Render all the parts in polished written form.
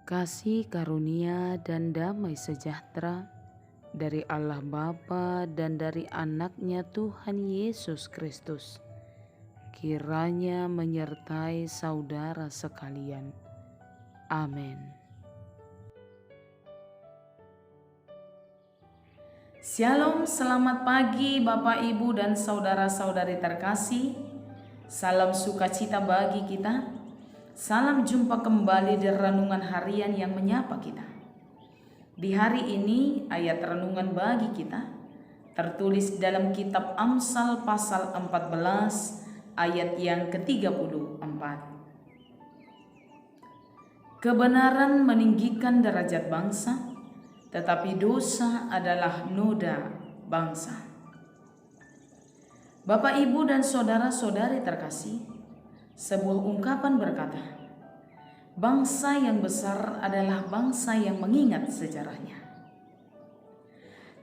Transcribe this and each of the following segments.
Kasih karunia dan damai sejahtera dari Allah Bapa dan dari Anaknya Tuhan Yesus Kristus kiranya menyertai saudara sekalian. Amin. Shalom, selamat pagi Bapak Ibu dan saudara-saudari terkasih. Salam sukacita bagi kita. Salam jumpa kembali di renungan harian yang menyapa kita. Di hari ini ayat renungan bagi kita tertulis dalam kitab Amsal pasal 14 ayat yang ke-34. Kebenaran meninggikan derajat bangsa, tetapi dosa adalah noda bangsa. Bapak, Ibu, dan saudara-saudari terkasih, sebuah ungkapan berkata, bangsa yang besar adalah bangsa yang mengingat sejarahnya.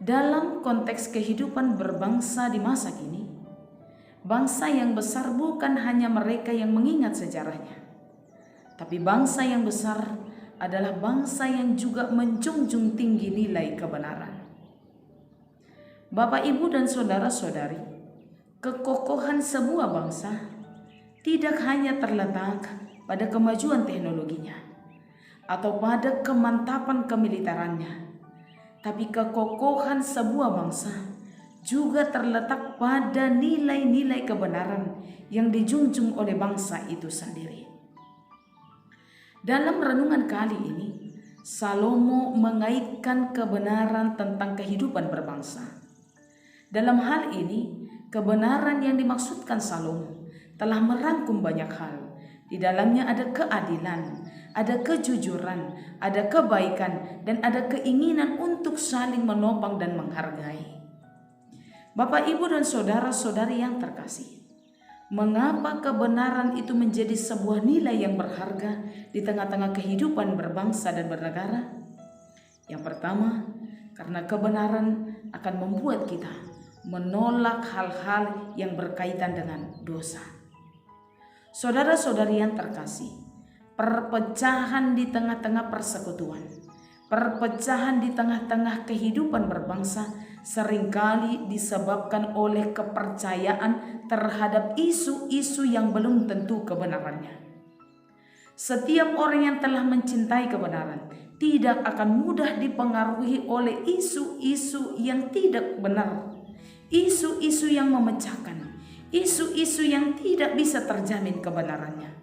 Dalam konteks kehidupan berbangsa di masa kini, bangsa yang besar bukan hanya mereka yang mengingat sejarahnya, tapi bangsa yang besar adalah bangsa yang juga menjunjung tinggi nilai kebenaran. Bapak, Ibu, dan saudara-saudari, kekokohan sebuah bangsa tidak hanya terletak pada kemajuan teknologinya atau pada kemantapan kemiliterannya, tapi kekokohan sebuah bangsa juga terletak pada nilai-nilai kebenaran yang dijunjung oleh bangsa itu sendiri. Dalam renungan kali ini, Salomo mengaitkan kebenaran tentang kehidupan berbangsa. Dalam hal ini, kebenaran yang dimaksudkan Salomo telah merangkum banyak hal. Di dalamnya ada keadilan, ada kejujuran, ada kebaikan, dan ada keinginan untuk saling menopang dan menghargai. Bapak, Ibu, dan saudara-saudari yang terkasih, mengapa kebenaran itu menjadi sebuah nilai yang berharga di tengah-tengah kehidupan berbangsa dan bernegara? Yang pertama, karena kebenaran akan membuat kita menolak hal-hal yang berkaitan dengan dosa. Saudara-saudari yang terkasih, perpecahan di tengah-tengah persekutuan, perpecahan di tengah-tengah kehidupan berbangsa seringkali disebabkan oleh kepercayaan terhadap isu-isu yang belum tentu kebenarannya. Setiap orang yang telah mencintai kebenaran tidak akan mudah dipengaruhi oleh isu-isu yang tidak benar, isu-isu yang memecahkan, isu-isu yang tidak bisa terjamin kebenarannya.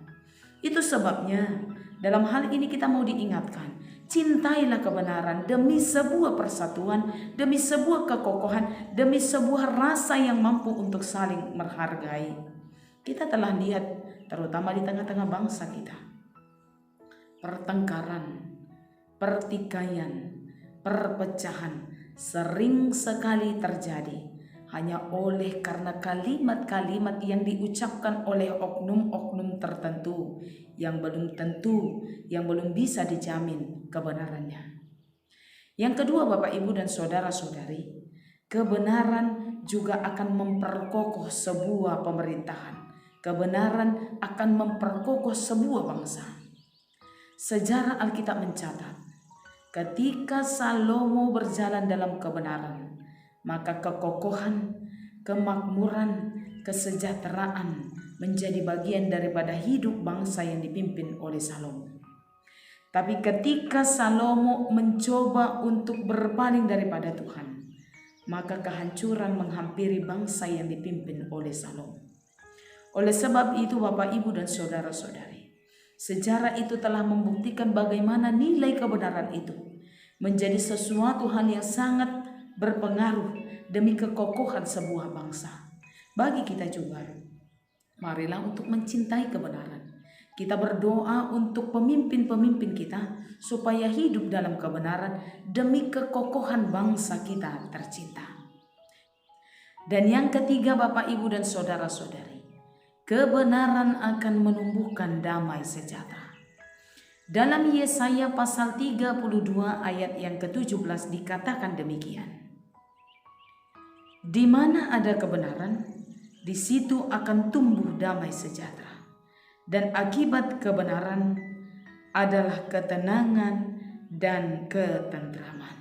Itu sebabnya dalam hal ini kita mau diingatkan, cintailah kebenaran demi sebuah persatuan, demi sebuah kekokohan, demi sebuah rasa yang mampu untuk saling menghargai. Kita telah lihat terutama di tengah-tengah bangsa kita, pertengkaran, pertikaian, perpecahan sering sekali terjadi hanya oleh karena kalimat-kalimat yang diucapkan oleh oknum-oknum tertentu yang belum tentu, yang belum bisa dijamin kebenarannya. Yang kedua, Bapak, Ibu, dan saudara-saudari, kebenaran juga akan memperkokoh sebuah pemerintahan. Kebenaran akan memperkokoh sebuah bangsa. Sejarah Alkitab mencatat, ketika Salomo berjalan dalam kebenaran, maka kekokohan, kemakmuran, kesejahteraan menjadi bagian daripada hidup bangsa yang dipimpin oleh Salomo. Tapi ketika Salomo mencoba untuk berpaling daripada Tuhan, maka kehancuran menghampiri bangsa yang dipimpin oleh Salomo. Oleh sebab itu, Bapak, Ibu, dan saudara-saudari, sejarah itu telah membuktikan bagaimana nilai kebenaran itu menjadi sesuatu hal yang sangat berpengaruh demi kekokohan sebuah bangsa. Bagi kita juga, marilah untuk mencintai kebenaran. Kita berdoa untuk pemimpin-pemimpin kita supaya hidup dalam kebenaran demi kekokohan bangsa kita tercinta. Dan yang ketiga, Bapak, Ibu, dan saudara-saudari, kebenaran akan menumbuhkan damai sejahtera. Dalam Yesaya pasal 32 ayat yang ke-17 dikatakan demikian. Di mana ada kebenaran, di situ akan tumbuh damai sejahtera. Dan akibat kebenaran adalah ketenangan dan ketentraman.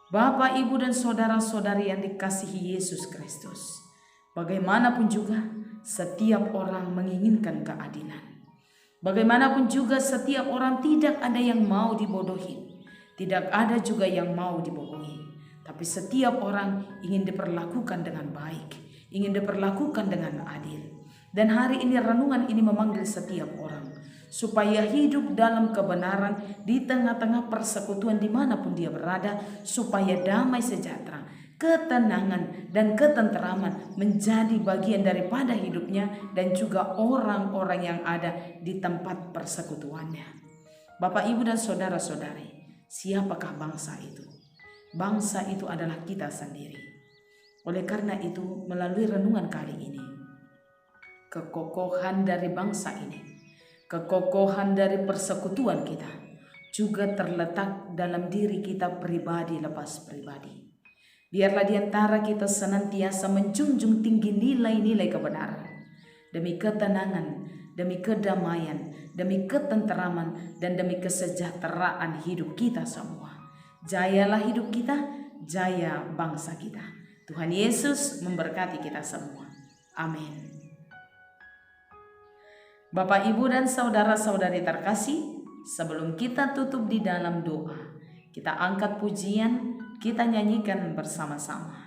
Bapak, Ibu, dan saudara-saudari yang dikasihi Yesus Kristus, bagaimanapun juga setiap orang menginginkan keadilan. Bagaimanapun juga setiap orang tidak ada yang mau dibodohi, tidak ada juga yang mau dibohongi. Tapi setiap orang ingin diperlakukan dengan baik, ingin diperlakukan dengan adil. Dan hari ini renungan ini memanggil setiap orang supaya hidup dalam kebenaran di tengah-tengah persekutuan dimanapun dia berada, supaya damai sejahtera, ketenangan, dan ketenteraman menjadi bagian daripada hidupnya dan juga orang-orang yang ada di tempat persekutuannya. Bapak, Ibu, dan saudara-saudari, siapakah bangsa itu? Bangsa itu adalah kita sendiri. Oleh karena itu, melalui renungan kali ini, kekokohan dari bangsa ini, kekokohan dari persekutuan kita juga terletak dalam diri kita pribadi lepas pribadi. Biarlah di antara kita senantiasa menjunjung tinggi nilai-nilai kebenaran, demi ketenangan, demi kedamaian, demi ketenteraman, dan demi kesejahteraan hidup kita semua. Jayalah hidup kita, jaya bangsa kita. Tuhan Yesus memberkati kita semua. Amin. Bapak, Ibu, dan saudara-saudari terkasih, sebelum kita tutup di dalam doa, kita angkat pujian, kita nyanyikan bersama-sama.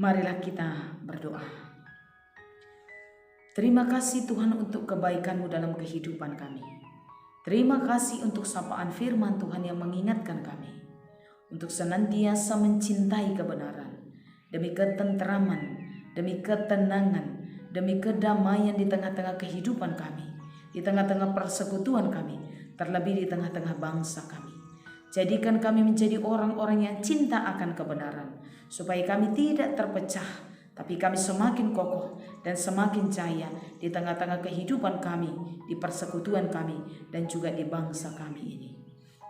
Marilah kita berdoa. Terima kasih Tuhan untuk kebaikan-Mu dalam kehidupan kami. Terima kasih untuk sapaan firman Tuhan yang mengingatkan kami untuk senantiasa mencintai kebenaran, demi ketenteraman, demi ketenangan, demi kedamaian di tengah-tengah kehidupan kami, di tengah-tengah persekutuan kami, terlebih di tengah-tengah bangsa kami. Jadikan kami menjadi orang-orang yang cinta akan kebenaran, supaya kami tidak terpecah, tapi kami semakin kokoh dan semakin jaya di tengah-tengah kehidupan kami, di persekutuan kami, dan juga di bangsa kami ini.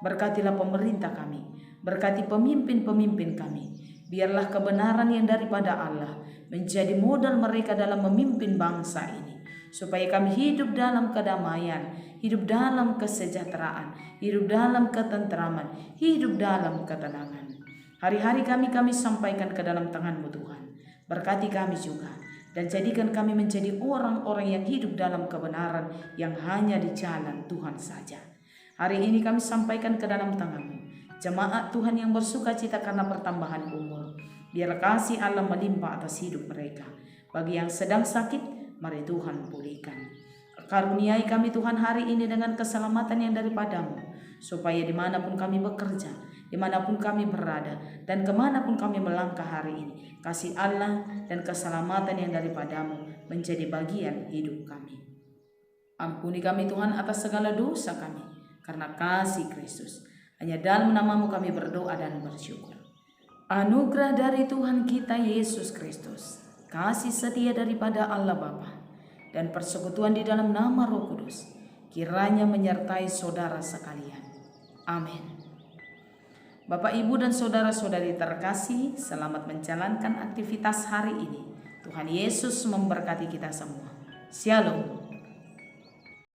Berkatilah pemerintah kami, berkati pemimpin-pemimpin kami. Biarlah kebenaran yang daripada Allah menjadi modal mereka dalam memimpin bangsa ini, supaya kami hidup dalam kedamaian, hidup dalam kesejahteraan, hidup dalam ketentraman, hidup dalam ketenangan. Hari-hari kami sampaikan ke dalam tangan-Mu Tuhan. Berkati kami juga, dan jadikan kami menjadi orang-orang yang hidup dalam kebenaran yang hanya di jalan Tuhan saja. Hari ini kami sampaikan ke dalam tangan-Mu jemaat Tuhan yang bersuka cita karena pertambahan umur. Biar kasih Allah melimpah atas hidup mereka. Bagi yang sedang sakit, mari Tuhan pulihkan. Karuniai kami Tuhan hari ini dengan keselamatan yang daripada-Mu, supaya dimanapun kami bekerja, dimanapun kami berada, dan kemanapun kami melangkah hari ini, kasih Allah dan keselamatan yang daripada-Mu menjadi bagian hidup kami. Ampuni kami Tuhan atas segala dosa kami, karena kasih Kristus. Hanya dalam nama-Mu kami berdoa dan bersyukur. Anugerah dari Tuhan kita Yesus Kristus, kasih setia daripada Allah Bapa, dan persekutuan di dalam nama Roh Kudus, kiranya menyertai saudara sekalian. Amin. Bapak, Ibu, dan saudara-saudari terkasih, selamat menjalankan aktivitas hari ini. Tuhan Yesus memberkati kita semua. Shalom.